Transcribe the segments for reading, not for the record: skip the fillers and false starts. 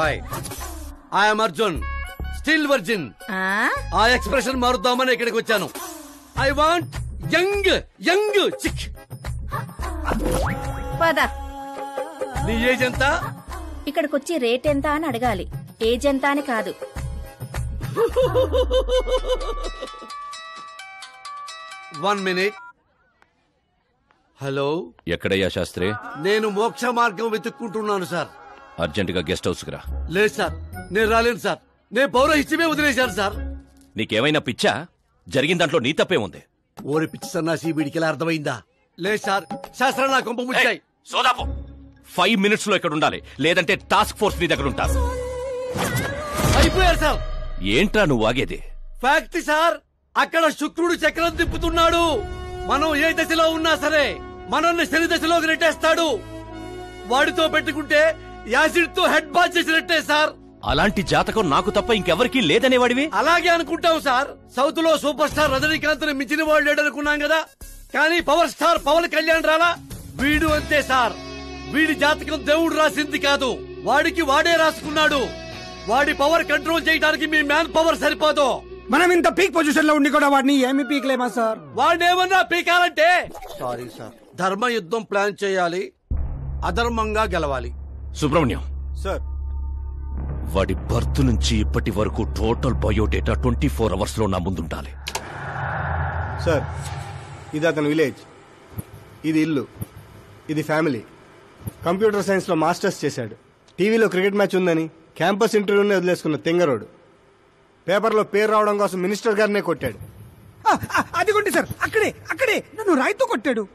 Hi I'm Arjun still virgin. ఆ expression మారుద్దామని ఇక్కడికి వచ్చాను. I want young young chick. పద. నీ ఏజ్ ఎంత? ఇక్కడికొచ్చి రేట్ ఎంత అని అడగాలి, ఏజ్ ఎంత అని కాదు. One minute. హలో, ఎక్కడయ్యా శాస్త్రి? నేను మోక్ష మార్గం వెతుక్కుంటున్నాను సార్. అర్జెంటుగా గెస్ట్ హౌస్ రా. లేదు సార్, నేను రాలేను సార్. నేను పౌరహిత్యమే వదిలేశాను సార్. నీకేమైనా పిచ్చా? జరిగిన దాంట్లో నీ తప్పే ఉంది. ఓరి పిచ్చి సన్నాసి, వీడికి ఇలా అర్థమైందా? లేదు సార్, శాస్త్రం నా కొంప ముచ్చాయి. సోదాపు 5 minutes లో ఇక్కడ ఉండాలి, లేదంటే టాస్క్ ఫోర్స్ నీ దగ్గర ఉంటారు. అయిపోయారు సార్. ఏంట్రా నువ్వు ఆగేది? ఫ్యాక్ట్ సార్, అక్కడ శుక్రుడు చక్రం తిప్పుతున్నాడు. మనం ఏ దశలో ఉన్నా సరే మనల్ని శని దశలోకి నెట్టేస్తాడు. వాడితో పెట్టుకుంటే యాసిడ్ తో హెడ్ బాత్ చేసినట్టే సార్. అలాంటి జాతకం నాకు తప్ప ఇంకెవరికీ లేదనేవాడివి. అలాగే అనుకుంటాం సార్. సౌత్ లో సూపర్ స్టార్ రజనీకాంత్ ని మించిన వాడు లేడనుకున్నాం కదా, కానీ పవర్ స్టార్ పవన్ కళ్యాణ్ రాలా. వీడు అంతే సార్. వీడి జాతకం దేవుడు రాసింది కాదు, వాడికి వాడే రాసుకున్నాడు. వాడి పవర్ కంట్రోల్ చేయడానికి మీ మ్యాన్ పవర్ సరిపోదు. మనం ఇంత పీక్ పొజిషన్ లో ఉండి కూడా వాడిని ఏమి పీక్లేమా సార్? వాడిని ఏమన్నా పీకాలంటే సారీ సార్, ధర్మ యుద్ధం ప్లాన్ చేయాలి, అధర్మంగా గెలవాలి. సుబ్రహ్మణ్యం సార్, వాడి బర్త్ నుంచి ఇప్పటి వరకు టోటల్ బయోడేటా 24 hours లో నా ముందుండాలి. సార్, ఇది అతని విలేజ్, ఇది ఇల్లు, ఇది ఫ్యామిలీ. కంప్యూటర్ సైన్స్ లో మాస్టర్స్ చేశాడు. టీవీలో క్రికెట్ మ్యాచ్ ఉందని క్యాంపస్ ఇంటర్వ్యూనే వదిలేసుకున్న తెంగరోడు. పేపర్లో పేరు రావడం కోసం మినిస్టర్ గారినే కొట్టాడు. అదిగోండి సార్, అక్కడే నన్ను రాయితో కొట్టాడు.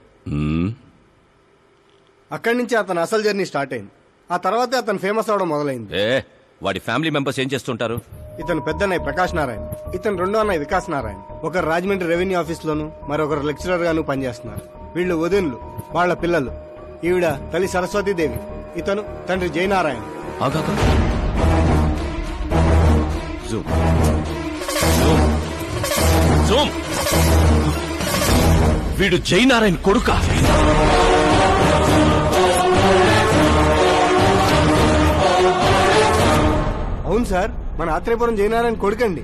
అక్కడి నుంచి అతను అసలు జర్నీ స్టార్ట్ అయింది. ఆ తర్వాతే అతను ఫేమస్ అవడం మొదలైంది. వాడి ఫ్యామిలీ మెంబర్స్ ఏం చేస్తుంటారు? ఇతను పెద్దన్నయ్య ప్రకాష్ నారాయణ, ఇతను రెండో అన్నయ్య వికాస్ నారాయణ. ఒకరు రాజమండ్రి రెవెన్యూ ఆఫీస్ లోను, మరొకరు లెక్చరర్ గాను పనిచేస్తున్నారు. వీళ్ళు వదినులు, వాళ్ల పిల్లలు. ఈవిడ తల్లి సరస్వతీదేవి, ఇతను తండ్రి జయనారాయణ. వీడు జయనారాయణ కొడుక? అవును సార్, మన ఆత్రేయపురం జయనారాయణ కొడుకండి.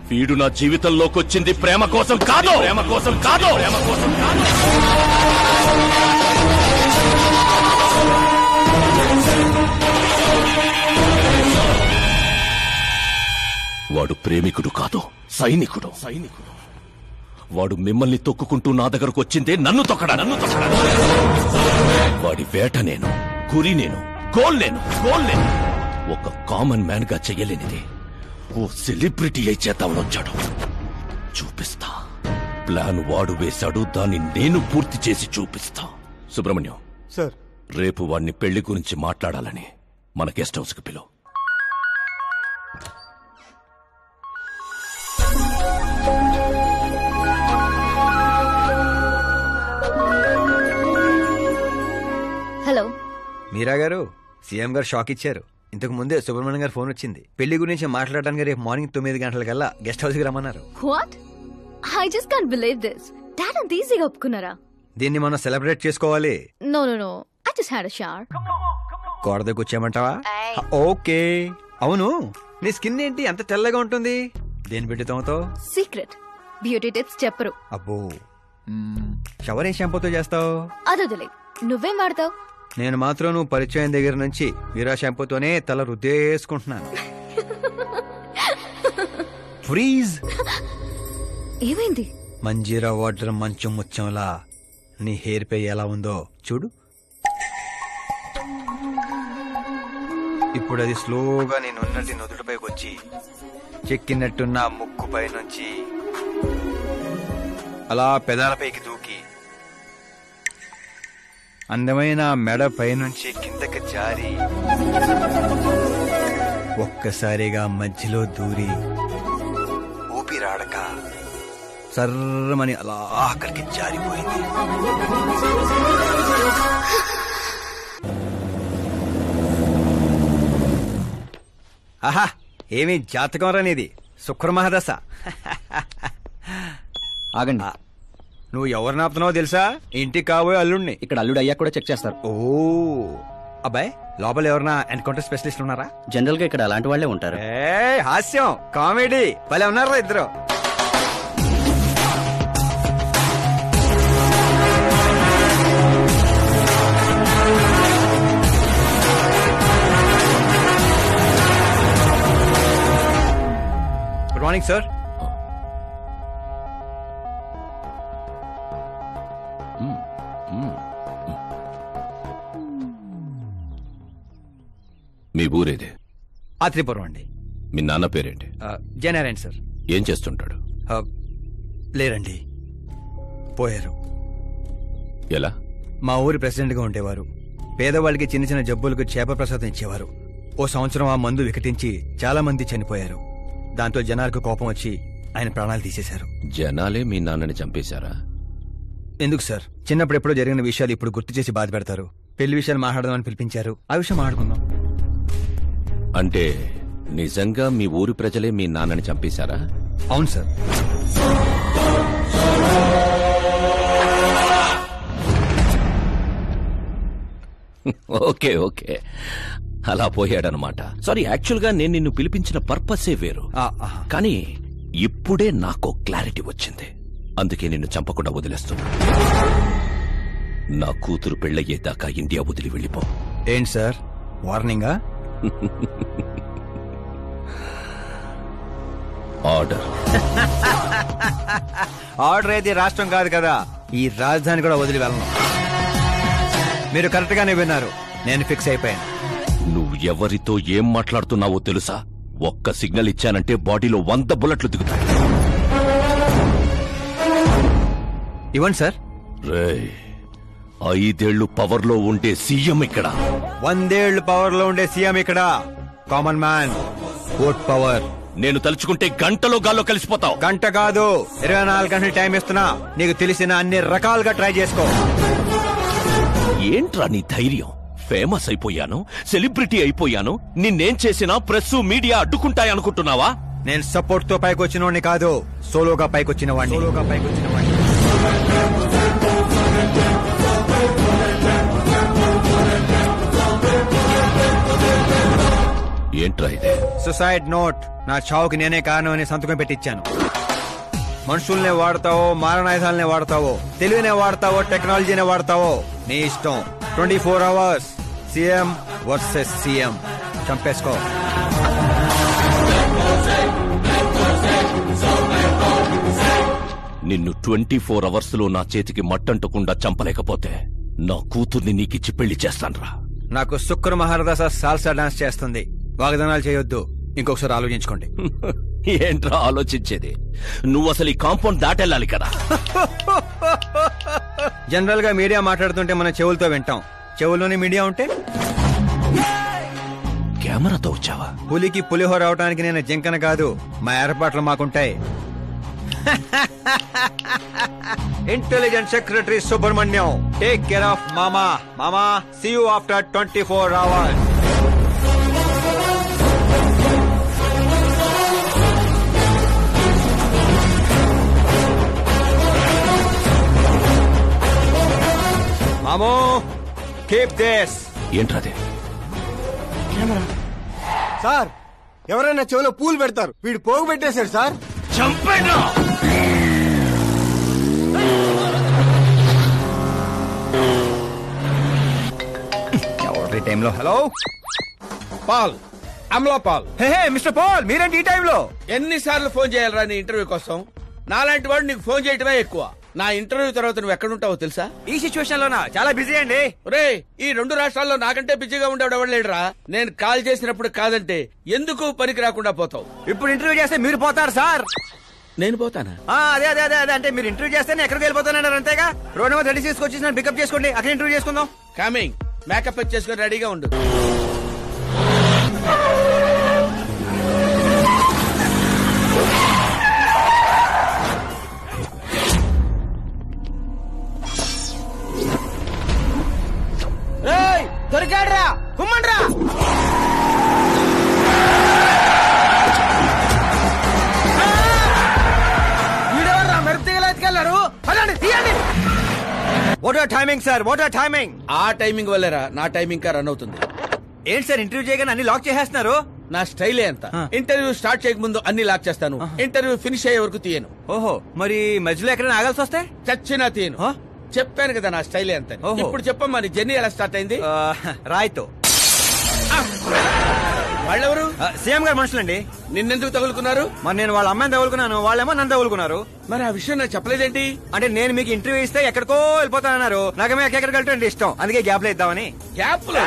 వీడు నా జీవితంలోకి వచ్చింది ప్రేమ కోసం కాదు, ప్రేమ కోసం కాదు, ప్రేమ కోసం కాదు. వాడు ప్రేమికుడు కాదు, సైనికుడు. వాడు మిమ్మల్ని తొక్కుకుంటూ నా దగ్గరకు వచ్చిందే నన్ను తొక్కడా. వాడి వేట నేను, గురి నేను, గోల్ నేను. ఒక కామన్ మ్యాన్ గా చెయ్యలేనిది ఓ సెలబ్రిటీ అయి చేద్దామని వచ్చాడు. చూపిస్తా. ప్లాన్ వాడు వేశాడు, దాన్ని నేను పూర్తి చేసి చూపిస్తా. సుబ్రహ్మణ్యం సార్, రేపు వాడిని పెళ్లి గురించి మాట్లాడాలని మన గెస్ట్ హౌస్ కి పిలువు. హలో మీరా గారు, సీఎం గారు షాక్ ఇచ్చారు. ఇంతకు ముందే సుబ్రహ్మణ్యం గారు ఫోన్ వచ్చింది. పెళ్లి గురించి మాట్లాడడానికి రేపు మార్నింగ్ 9 గంటలకల్లా గెస్ట్ హౌస్ కి రమ్మన్నారు. What? I just can't believe this. Dad అంత ఈజీగా ఒప్పుకున్నారా? దీన్ని మనం సెలబ్రేట్ చేసుకోవాలి. No no no, I just had a shower. గోడ దగ్గర కూర్చోమంటావా? ఓకే. అవును, నీ స్కిన్ ఏంటి అంత తెల్లగా ఉంటుంది? దేని పెట్టి తోమతావు? సీక్రెట్ బ్యూటీ టిప్స్ చెప్పరు. అబ్బో, షవర్ ఏ షాంపూతో చేస్తావు? అదొదిలే, నువ్వేం వాడతావు? నేను మాత్రం నువ్వు పరిచయం దగ్గర నుంచి మీరా షాంపూతోనే తల రుద్దేసుకుంటున్నాను. ఫ్రీజ్. ఏమైంది? మంజీరా వాటర్ మంచం ముచ్చంలా నీ హెయిర్ పై ఎలా ఉందో చూడు. ఇప్పుడు అది స్లోగా నేను ఉన్నట్టు నుదుటిపైకి వచ్చి చెక్కినట్టున్న ముక్కుపై నుంచి అలా పెదాలపైకి దూకి అందమైన మెడ పైనుంచి కిందకి జారి ఒక్కసారిగా మధ్యలో దూరి ఊపిరాడక సర్రమని అలా అక్కడికి జారిపోయింది. ఆహా, ఏమి జాతకం రానిది, శుక్రమహాదశ. ఆగండి, నువ్వు ఎవరిని ఆపుతున్నావో తెలుసా? ఇంటికి కాబోయే అల్లుడిని. ఇక్కడ అల్లుడు అయ్యాక కూడా చెక్ చేస్తారు. ఓ, అబ్బాయి లోపల ఎవరన్నా ఎన్కౌంటర్ స్పెషలిస్ట్ ఉన్నారా? జనరల్ గా ఇక్కడ అలాంటి వాళ్ళే ఉంటారు. హాస్యం కామెడీ భలే ఉన్నారా ఇద్దరు. Good morning sir. మీ ఊరేదే? ఆత్రిపురం అండి. మీ నాన్న పేరేంటి? జయనారాయణ సార్. ఏం చేస్తుంటాడు? లేరండి, పోయారు. ఎలా? మా ఊరి ప్రెసిడెంట్ గా ఉండేవారు. పేదవాళ్ళకి చిన్న చిన్న జబ్బులకు చేప ప్రసాదం ఇచ్చేవారు. ఓ సంవత్సరం ఆ మందు వికటించి చాలా మంది చనిపోయారు. దాంతో జనాలకు కోపం వచ్చి ఆయన ప్రాణాలు తీసేశారు. జనాలే మీ నాన్నని చంపేశారా? ఎందుకు సార్, చిన్నప్పుడు ఎప్పుడో జరిగిన విషయాలు ఇప్పుడు గుర్తు చేసి బాధ పెడతారు. పెళ్లి విషయాలు మాట్లాడదామని పిలిపించారు, ఆ విషయం మాట్లాడుకుందాం. అంటే నిజంగా మీ ఊరి ప్రజలే మీ నాన్నని చంపేశారా? అవును సార్. ఓకే ఓకే, అలా పోయాడనమాట. సారీ, యాక్చువల్ గా నేను నిన్ను పిలిపించిన పర్పసే వేరు. కానీ ఇప్పుడే నాకు క్లారిటీ వచ్చింది. అందుకే నిన్ను చంపకుండా వదిలేస్తున్నా. నా కూతురు పెళ్ళయ్యేదాకా ఇండియా వదిలి వెళ్ళిపో. ఏంటి సార్ వార్నింగా? ఆర్డర్. ఆర్డర్ అయితే రాష్ట్రం కాదు కదా, ఈ రాజధాని కూడా వదిలి వెళ్ళను. మీరు కరెక్ట్ గానే విన్నారు, నేను ఫిక్స్ అయిపోయాను. నువ్వు ఎవరితో ఏం మాట్లాడుతున్నావో తెలుసా? ఒక్క సిగ్నల్ ఇచ్చానంటే బాడీలో 100 బుల్లెట్లు దిగుతాయి. ఇవ్వండి సార్. రేయ్, 5 ఏళ్లు పవర్ లో ఉండే సీఎం ఇక్కడ. 100 ఏళ్లు పవర్ లో ఉండే సీఎం ఇక్కడ. Common man, vote power. నేను తలుచుకుంటే గంటలో గాల్లో కలిసిపోతావు. గంట కాదు, 24 గంటలు టైం ఇస్తున్నా. నీకు తెలిసిన అన్ని రకాలుగా ట్రై చేసుకో. ఏంట్రా నీ ధైర్యం? ఫేమస్ అయిపోయాను, సెలబ్రిటీ అయిపోయాను, నిన్నేం చేసినా ప్రెస్ మీడియా అడ్డుకుంటాయనుకుంటున్నావా? నేను సపోర్ట్ తో పైకొచ్చిన వాడిని కాదు, సోలోగా పైకొచ్చిన వాడిని. ఏంట్రా ఇదే? Suicide note. నా చావుకి నేనే కారణం అని సంతకం పెట్టించాను. మనుషుల్నే వాడతావో, మారణాయుధాలనే వాడతావో, తెలివినే వాడతావో, టెక్నాలజీనే వాడతావో, నీ ఇష్టం. 24 అవర్స్ సీఎం వర్సెస్ సీఎం. చంపేసుకో. నిన్ను 24 అవర్స్ లో నా చేతికి మట్టంటకుండా చంపలేకపోతే నా కూతుర్ని నీకిచ్చి పెళ్లి చేస్తాన్రా. నాకు శుక్ర మహారదాస సాల్సా డాన్స్ చేస్తుంది. వాగ్దానాలు చేయొద్దు, ఇంకొకసారి ఆలోచించుకోండి. ఏంట్రా ఆలోచించేది? నువ్వు అసలు ఈ కాంపౌండ్ దాటెళ్ళాలి కదా. జనరల్ గా మీడియా మాట్లాడుతుంటే మనం చెవులతో వింటాం, చెవుల్లోనే మీడియా ఉంటే? కెమెరాతో వచ్చావా? పులికి పులిహోర అవటానికి నేను జింకన కాదు, మా ఏర్పాట్లు మాకుంటాయి. Intelligent secretary Subrahmanyam, take care of మామా. మామా, సీ యూ ఆఫ్టర్ 24 అవర్స్. మామో, కీప్ దిస్. ఏంట్రాదే? సార్, ఎవరైనా చెవిలో పూలు పెడతారు, వీడు పోగు పెట్టేశారు సార్. చంపేనా? ఎవరి టైంలో? Hello Paul, Amala Paul. Hey mister Paul, మీరేంటి ఈ టైంలో? ఎన్నిసార్లు ఫోన్ చేయాలరా నీ ఇంటర్వ్యూ కోసం? నాలాంటి వాడు నీకు ఫోన్ చేయటమే ఎక్కువ. నా ఇంటర్వ్యూ తర్వాత నువ్వు ఎక్కడుంటావో తెలుసా? ఈ సిచ్యువేషన్ లోనా? చాలా బిజీ అండి. రే, ఈ 2 రాష్ట్రాల్లో నాకంటే బిజీగా ఉండేవాడు ఎవడలేడురా. నేను కాల్ చేసినప్పుడు కాదంటే ఎందుకు పనికి రాకుండా పోతావు? ఇప్పుడు ఇంటర్వ్యూ చేస్తే మీరు పోతారు సార్. నేను పోతానా? అదే అదే అదే అదే అంటే మీరు ఇంటర్వ్యూ చేస్తే ఎక్కడికి వెళ్ళిపోతానన్నారు అంతేగా. రోడ్ నెంబర్ 36 వచ్చి నన్ను పికప్ చేసుకోండి, అక్కడ ఇంటర్వ్యూ చేసుకుందాం. కమింగ్. మేకప్ చేసుకుని రెడీగా ఉండు. దొరికాడ్రా, కుమ్మండ్రా. వీడెవర్రా మెరుపు తీగలు ఎత్తుకెళ్లారు? తీయండి. What are timing sir, what are timing? ఆ టైమింగ్ వల్లేరా నా టైమింగ్ కా రన్ అవుతుంది. ఏంటి సార్ ఇంటర్వ్యూ చేయగానే అన్ని లాక్ చేసేస్తున్నారు? నా స్టైలే అంత. ఇంటర్వ్యూ స్టార్ట్ చేయక ముందు అన్ని లాక్ చేస్తాను, ఇంటర్వ్యూ ఫినిష్ అయ్యే వరకు తీయను. ఓహో, మరి మధ్యలో ఎక్కడైనా ఆగాల్సి వస్తే? చచ్చినా తీయను. చెప్పాను కదా నా స్టైలే అంత. ఇప్పుడు చెప్పమ్మా నీ జర్నీ ఎలా స్టార్ట్ అయింది? రాయ్తో. వాళ్ళెవరు? సీఎం గారు మనుషులండి. నిన్నెందుకు తగులుకున్నారు? మరి నేను వాళ్ళ అమ్మాయిని తగులుకున్నాను, వాళ్ళేమో నన్ను తగులుకున్నారు. మరి ఆ విషయం నాకు చెప్పలేదేంటి? అంటే నేను మీకు ఇంటర్వ్యూ ఇస్తే ఎక్కడికో వెళ్ళిపోతానన్నారు. నాకేమో ఎక్కడికి వెళ్ళటం ఇష్టం, అందుకే గ్యాప్ లో ఇద్దామని. గ్యాప్ లో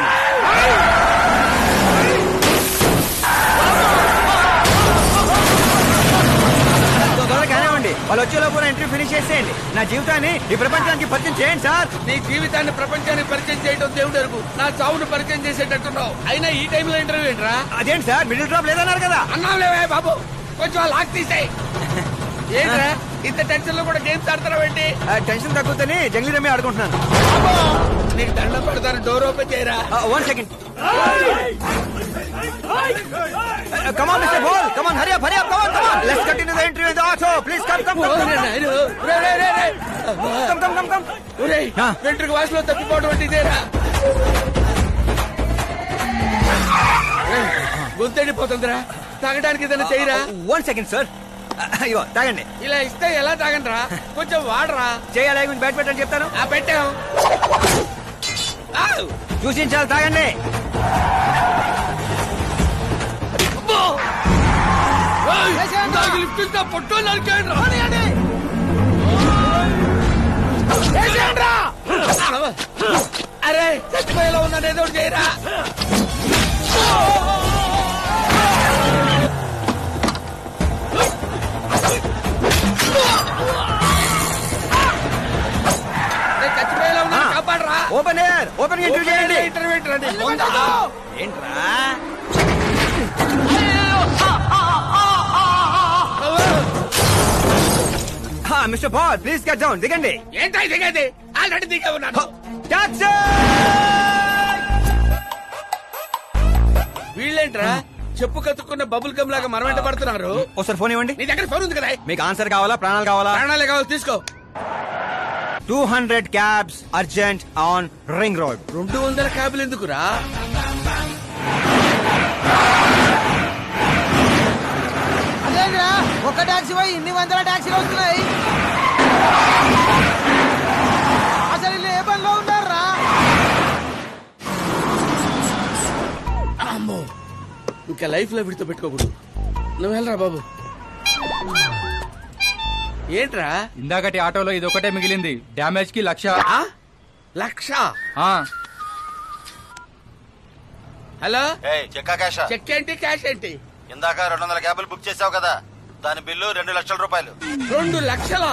కానివ్వండి, వాళ్ళు వచ్చేలోపు ఇంటర్వ్యూ ఫినిష్ చేసేయండి. నా జీవితాన్ని ఈ ప్రపంచానికి పరిచయం చేయండి సార్. నీ జీవితాన్ని ప్రపంచానికి పరిచయం చేయడం దేవుడు అరుగు, నా చావును పరిచయం చేసేటట్టున్నావు. అయినా ఈ టైంలో ఇంటర్వ్యూ ఏంట్రా? అదేంటి సార్, మిడిల్ డ్రాప్ లేదన్నారు కదా? అన్నావులేవే బాబు, కొంచెం లాక్ తీసేయి. ఏంట్రా ఇంత టెన్షన్ లో కూడా గేమ్స్ ఆడతావేంటి? టెన్షన్ తగ్గుతుందని జంగ్లీ రమ్మి ఆడుకుంటున్నాను. నీకు దండం పెడతాను, డోర్ ఓపెన్ చేయరా. 1 second. Come on, Mr. Ball. Come on, hurry up, come on. Let's continue the interview in the auto. Please come. Come. వెంట్రుక వాసులో తప్పిపోవడం అంటే ఇదేరా? గొంతెండిపోతుందిరా, తాగడానికి ఏదైనా చేయరా. 1 second, sir. అయ్యో తాగండి. ఇలా ఇస్తే ఎలా తాగండిరా, కొంచెం వాడరా. చేయాలి, కొంచెం బ్యాట్ పెట్టని చెప్తాను. పెట్టాం చూసించాలి, తాగండి. లిఫ్ట్ ఇస్తా పొట్టో నరికేయండి. అరే చచ్చిపోయేలా ఉన్నాను, ఏదో చేయరా. చచ్చిపోయేలా ఉన్నాను, కాపాడరా. ఓపెన్ ఎయిర్, ఓపెన్ ఇంటర్వ్యూ చేయండి. ఇంటర్వ్యూ ఏంట్రా? Mister Paul, please get down. దిగండి. ఏంటో దిగేది, ఆల్రెడీ దిగే ఉన్నాను. టాక్సీ! వీళ్ళేంట్రా చెప్పు కతుక్కున్న బబుల్ గమ్ లాగా మనం వెంట పడుతున్నారు. ఒకసారి ఫోన్ ఇవ్వండి. నీ దగ్గర ఫోన్ ఉంది కదా. మీకు ఆన్సర్ కావాలా, ప్రాణాలు కావాలా? ప్రాణాలే కావాలి, తీసుకో. 200 cabs urgent on ring road. 200 క్యాబులు ఎందుకురా? అదేంద్రా ఒక టాక్సీ పోయి ఇన్ని వందల టాక్సీలు వస్తున్నాయి. అసలు వీళ్ళు ఏ పనిలో ఉన్నారా? అమ్మో, ఇంకా లైఫ్ లో విడితో పెట్టుకోకూడదు. నువ్వు వెళ్ళరా బాబు. ఏంట్రా ఇందాకటి ఆటోలో ఇది ఒకటే మిగిలింది, డ్యామేజ్ కి 1,00,000. 1,00,000? హలో, చెక్ ఏంటి, క్యాష్ ఏంటి? ఇందాక 200 క్యాబులు బుక్ చేసావు కదా, దాని బిల్లు 2 లక్షల రూపాయలు. 2 లక్షలా?